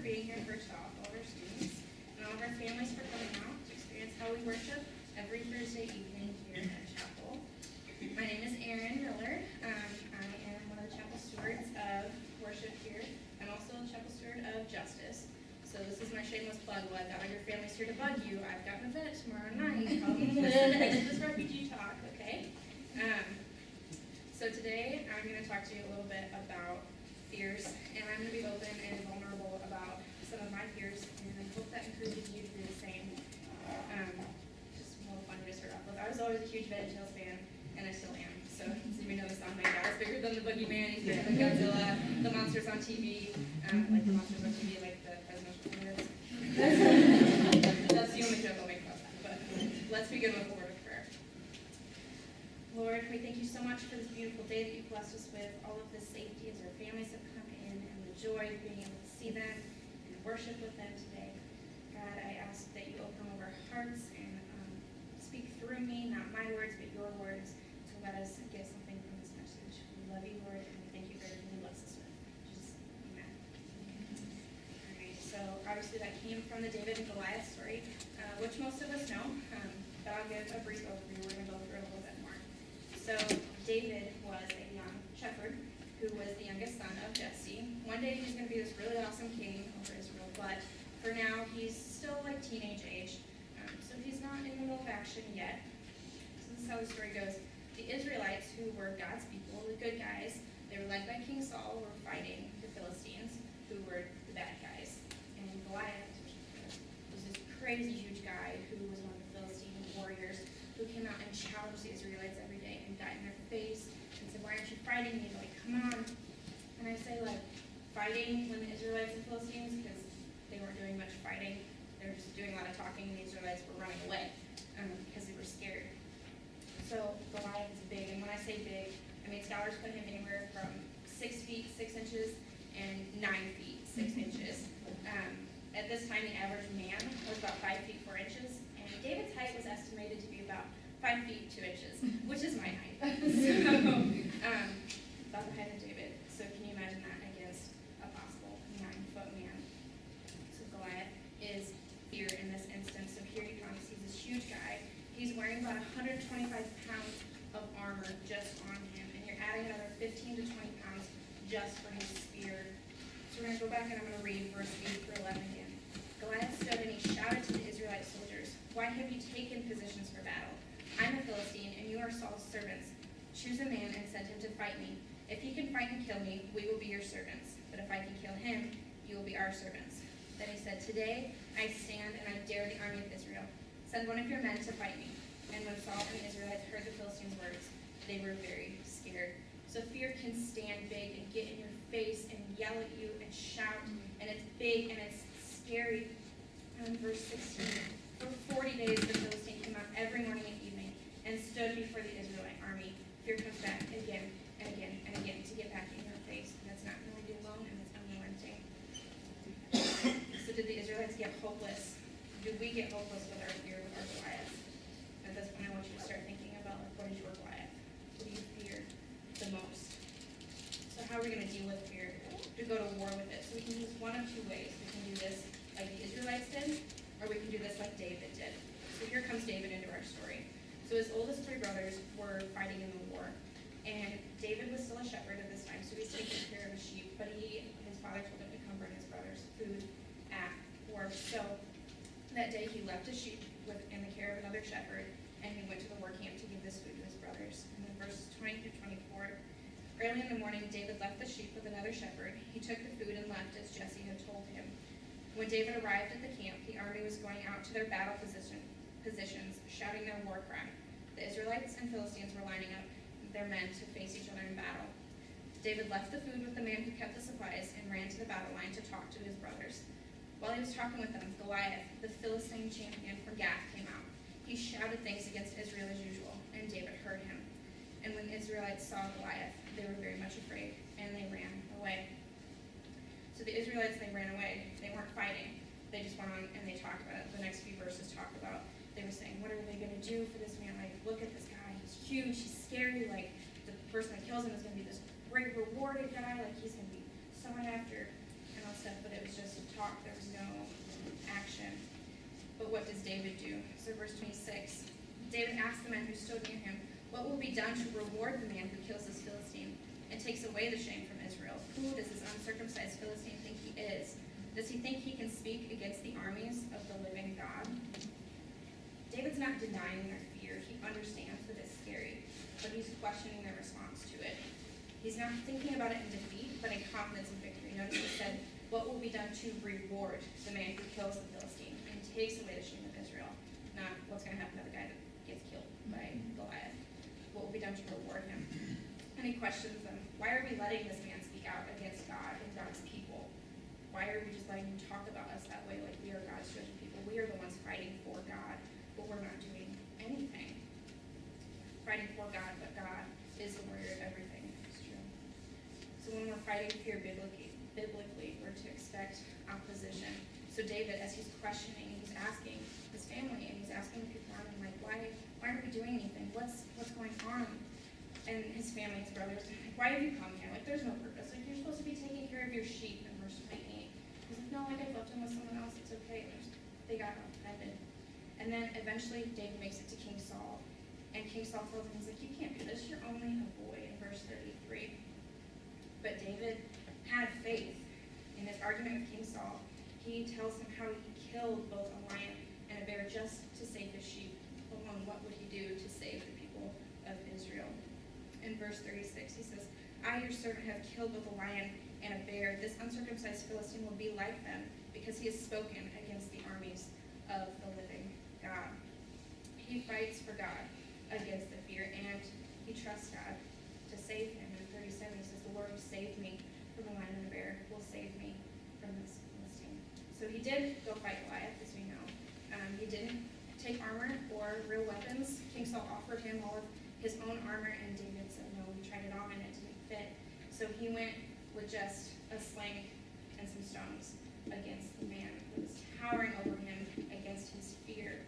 being here first off, all of our students, and all of our families for coming out to experience how we worship every Thursday evening here at Chapel. My name is Erin Miller. I am one of the chapel stewards of worship here. I'm also a chapel steward of justice. So this is my shameless plug. Well, I've got all your families here to bug you. I've got an event tomorrow night. Come listen to Exodus Refugee Talk, okay? So today I'm going to talk to you a little bit about fears, and I'm going to be open and vulnerable about some of my fears, and I hope that encourages you to do the same. Just a little fun to start off with. I was always a huge VeggieTales fan, and I still am. So you know the song, my guy's bigger than the Boogeyman, he's bigger than Godzilla, the monsters on TV, like the monsters on TV, like the presidential candidates. That's the only joke I'll make about that. But let's begin with a word of prayer. Lord, we thank you so much for this beautiful day that you've blessed us with, all of the safety as our families have come in, and the joy of being able to see them and worship with them today. God, I ask that you open all of our hearts and speak through me, not my words, but your words, to let us get something from this message. We love you, Lord, and we thank you for everything you bless us with. Just, amen. All right, so obviously that came from the David and Goliath story, which most of us know, but I'll give a brief overview. We're going to go through it a little bit more. So David was a young shepherd who was the youngest son of Jesse. One day he's going to be this really awesome king over Israel, but for now he's still like teenage age, so he's not in the middle of action yet. So this is how the story goes. The Israelites, who were God's people, the good guys, they were led by King Saul, were fighting the Philistines, who were the bad guys. And Goliath was this crazy huge guy who was one of the Philistine warriors who came out and challenged the Israelites every day and got in their face and said, "Why aren't you fighting me?" They're like, "Come on." And I say, like, fighting when the Israelites and Philistines, because they weren't doing much fighting. They were just doing a lot of talking, and the Israelites were running away because they were scared. So Goliath is big, and when I say big, I mean scholars put him anywhere from 6 feet 6 inches and 9 feet 6 inches. At this time, the average man was about 5 feet 4 inches, and David's height was estimated to be about 5 feet 2 inches, which is my height. So, about the height of David. So can you imagine that against a possible 9-foot man? So Goliath is fear in this instance. So here he comes. He's this huge guy. He's wearing about 125 pounds of armor just on him, and you're adding another 15 to 20 pounds just for his spear. So we're going to go back and I'm going to read verse 8 through 11 again. Goliath stood and he shouted to the Israelite soldiers, "Why have you taken positions for battle? I'm a Philistine and you are Saul's servants. Choose a man and send him to fight me. If he can fight and kill me, we will be your servants. But if I can kill him, you will be our servants." Then he said, "Today I stand and I dare the army of Israel. Send one of your men to fight me." And when Saul and the Israelites heard the Philistines' words, they were very scared. So fear can stand big and get in your face and yell at you and shout, and it's big and it's scary. And verse 16, for 40 days the Philistine came out every morning and evening and stood before the Israelite army. Fear comes back again and again and again to get back in your face, and it's not going to be alone, and it's unrelenting. So did the Israelites get hopeless? Do we get hopeless with our fear, with our Goliath? At this point, I want you to start thinking about, like, what is your Goliath? What do you fear the most? So how are we going to deal with fear? To go to war with it. So we can use one of two ways. We can do this like the Israelites did, or we can do this like David did. So here comes David into our story. So his oldest 3 brothers were fighting in the war, and David was still a shepherd at this time, so he's taking care of his sheep, but his father told him to come bring his brothers food at war. So that day he left his sheep in the care of another shepherd, and he went to the war camp to give this food to his brothers. And then verses 20 through 24, early in the morning David left the sheep with another shepherd. He took the food and left as Jesse had told him. When David arrived at the camp, the army was going out to their battle positions, shouting their war cry. The Israelites and Philistines were lining up their men to face each other in battle. David left the food with the man who kept the supplies and ran to the battle line to talk to his brothers. While he was talking with them, Goliath, the Philistine champion from Gath, came out. He shouted things against Israel as usual, and David heard him. And when the Israelites saw Goliath, they were very much afraid, and they ran away. So the Israelites, they ran away. They weren't fighting. They just went on and they talked about it. The next few verses talk about, they were saying, what are they going to do for this man? Like, look at this guy. He's huge. He's scary. Like, the person that kills him is going to be this great rewarded guy. Like, he's going to be sought after and all stuff. But it was just talk what does David do? So verse 26, David asked the men who stood near him, what will be done to reward the man who kills this Philistine and takes away the shame from Israel? Who does this uncircumcised Philistine think he is? Does he think he can speak against the armies of the living God? David's not denying their fear. He understands that it's scary, but he's questioning their response to it. He's not thinking about it in defeat, but in confidence and victory. Notice he said, what will be done to reward the man who kills the Philistine and takes away the shame of Israel? Not what's going to happen to the guy that gets killed by Goliath. What will be done to reward him? And he questions them. Why are we letting this man speak out against God and God's people? Why are we just letting him talk about us that way, like we are God's chosen people? We are the ones fighting for God, but we're not doing anything. Fighting for God, but God is the warrior of everything. It's true. So when we're fighting fear biblically, we're to expect opposition. So David, as he's questioning, he's asking his family, and he's asking the people around him, like, why aren't we doing anything? What's going on? And his family, his brothers, like, why have you come here? Like, there's no purpose. Like, you're supposed to be taking care of your sheep in verse 28. He's like, no, like, I've left him with someone else. It's okay. They got offended. And then eventually David makes it to King Saul. And King Saul tells him, he's like, you can't do this. You're only a boy, in verse 33. But David had faith. In his argument with King Saul, he tells him how he killed both a lion and a bear just to save his sheep. Alone, what would he do to save the people of Israel? In verse 36, he says, I, your servant, have killed both a lion and a bear. This uncircumcised Philistine will be like them, because he has spoken against the armies of the living God. He fights for God against the fear, and he trusts God to save him. In 37, he says, the Lord who saved me from the lion and the bear will save me from this Philistine. So he did go fight Goliath, as we know. He didn't take armor or real weapons. King Saul offered him all of his own armor, and David said no. He tried it on and it didn't fit. So he went with just a sling and some stones against the man who was towering over him against his fear.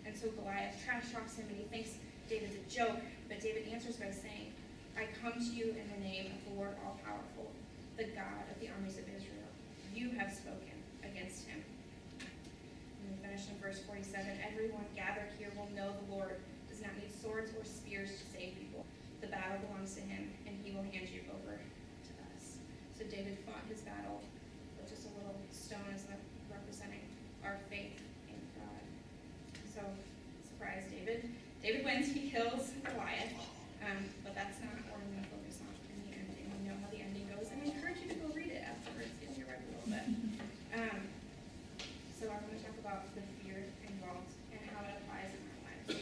And so Goliath trash talks him, and he thinks David's a joke, but David answers by saying, I come to you in the name of the Lord all-powerful, the God of the armies of Israel. You have spoken against him. And we finish in verse 47, everyone gathered here will know the Lord does not need swords or spears to save people. The battle belongs to him, and he will hand you over to us. So David fought his battle with just a little stone as representing our faith in God. So, surprise, David. David wins, he kills Goliath, but that's not what I'm going to focus on in the ending. We know how the ending goes, and I encourage you to go read it afterwards, get in your head a little bit. So I'm going to talk about the fear involved and how it applies in our lives.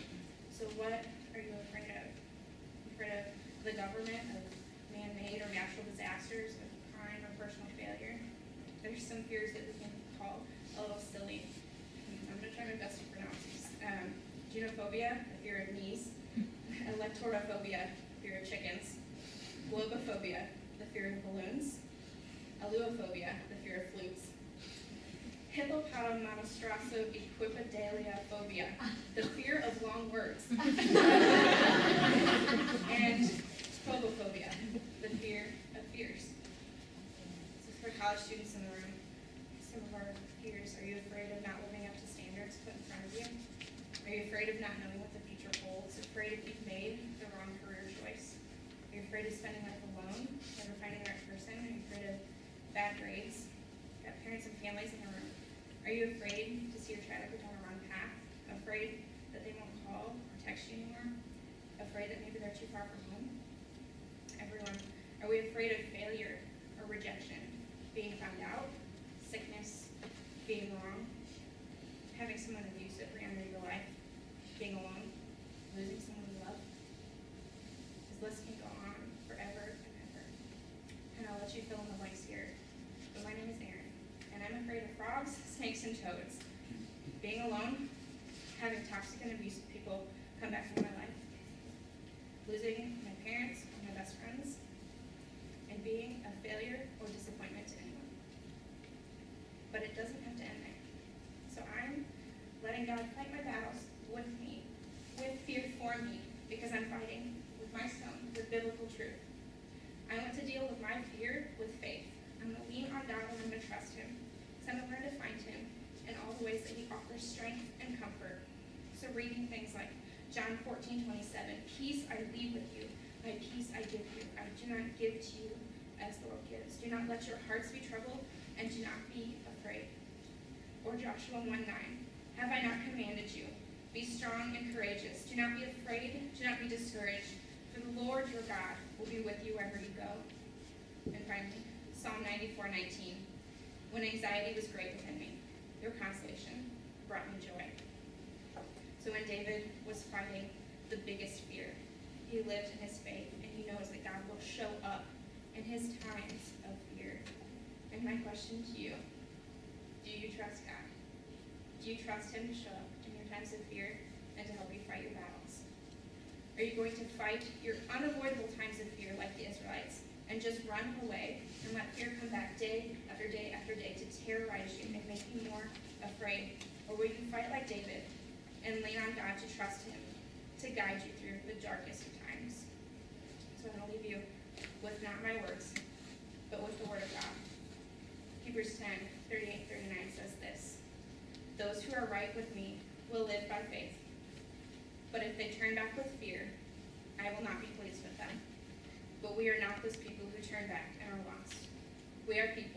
So what are you afraid of? Afraid of the government, of man-made or natural disasters, of crime or personal failure? There's some fears that we can call a little silly. I'm going to try my best to pronounce these. Genophobia, the fear of knees. Electorophobia, fear of chickens. Globophobia, the fear of balloons. Alluophobia, the fear of flutes. Hippopotamonstrosophilia, the fear of long words. And phobophobia, the fear of fears. So for college students in the room, some of our fears, are you afraid of not living up to standards put in front of you? Are you afraid of not knowing what the future holds? Afraid if you've made the wrong career choice? Are you afraid of spending life alone, never finding the right person? Are you afraid of bad grades? Got parents and families in the room. Are you afraid to see your child go down a wrong path? Afraid that they won't call or text you anymore? Afraid that maybe they're too far from home? Everyone, are we afraid of failure or rejection? Being found out? Sickness? Being wrong? Having someone abusive re-enter your life? Being alone? Losing someone you love? This list can go on forever and ever. And I'll let you fill in the blanks here. But my name is Erin, and I'm afraid of frogs, snakes, and toads. Being alone, having toxic and abusive people come back into my life, losing my parents and my best friends, and being a failure or disappointment to anyone. But it doesn't have to end there. So I'm letting God fight my battles with me, with fear for me, because I'm fighting with my stone, with biblical truth. I want to deal with my fear with faith. I'm going to lean on God and I'm going to trust him. Because I'm going to learn to find him in all the ways that he offers strength and comfort. So reading things like John 14:27, peace I leave with you, my peace I give you. I do not give to you as the world gives. Do not let your hearts be troubled, and do not be afraid. Or Joshua 1:9, have I not commanded you? Be strong and courageous. Do not be afraid, do not be discouraged, for the Lord your God will be with you wherever you go. And finally, Psalm 94:19, when anxiety was great within me, your consolation brought me joy. So when David was fighting the biggest fear, he lived in his faith, and he knows that God will show up in his times of fear. And my question to you, do you trust God? Do you trust him to show up in your times of fear and to help you fight your battles? Are you going to fight your unavoidable times of fear like the Israelites and just run away and let fear come back day after day after day to terrorize you and make you more afraid? Or will you fight like David and lean on God to trust him to guide you through the darkest of times? So I'm going to leave you with not my words, but with the word of God. Hebrews 10:38-39 says this, those who are right with me will live by faith, but if they turn back with fear, I will not be pleased with them. But we are not those people who turn back and are lost. We are people